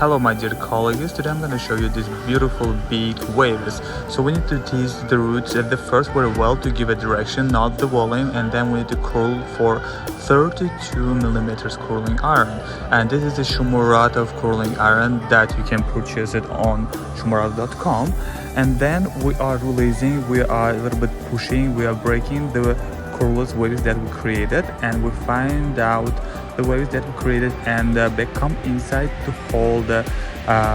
Hello my dear colleagues, today I'm going to show you these beautiful big waves. So we need to tease the roots at the first very well to give a direction, not the volume, and then we need to curl for 32 millimeters curling iron. And this is the Shamuratov curling iron that you can purchase it on shamuratov.com. And then we are releasing, we are a little bit pushing, we are breaking the curless waves that we created, and we find out the waves that we created, and they come inside to hold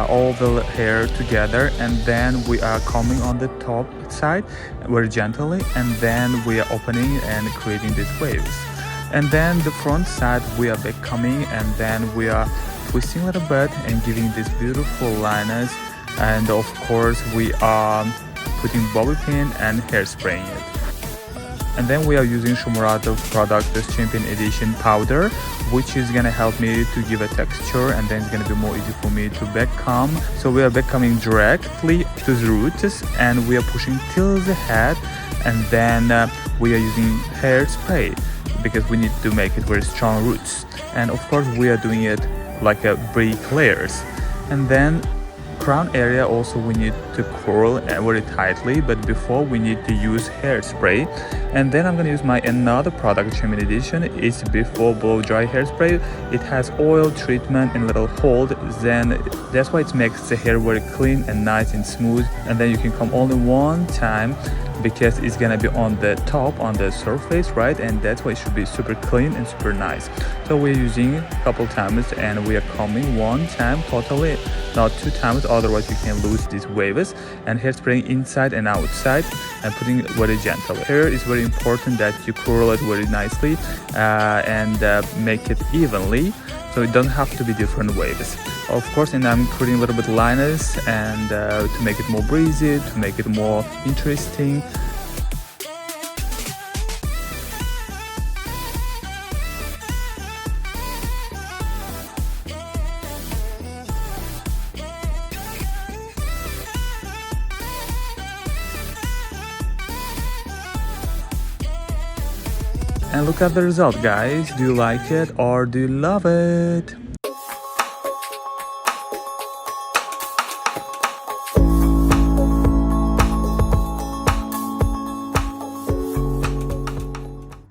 all the hair together, and then we are combing on the top side very gently, and then we are opening and creating these waves. And then the front side we are back coming, and then we are twisting a little bit and giving these beautiful liners, and of course we are putting bobby pin and hairspraying it. And then we are using Shamuratov product, this Champion Edition powder, which is gonna help me to give a texture, and then it's gonna be more easy for me to back comb. So we are back combing directly to the roots, and we are pushing till the head, and then we are using hairspray because we need to make it very strong roots. And of course we are doing it like a brick layers. And then crown area also we need to curl very tightly, but before we need to use hairspray. And then I'm gonna use my another product, Champion Edition. It's before blow dry hairspray. It has oil treatment and little hold, then that's why it makes the hair very clean and nice and smooth. And then you can comb only one time because it's gonna be on the top, on the surface, right? And that's why it should be super clean and super nice. So we're using a couple times, and we are combing one time totally, not two times, otherwise you can lose these waves. And hairspraying inside and outside and putting it very gently. Hair is very important that you curl it very nicely and make it evenly, so it doesn't have to be different waves. Of course, and I'm creating a little bit liners and to make it more breezy, to make it more interesting. And look at the result, guys. Do you like it or do you love it?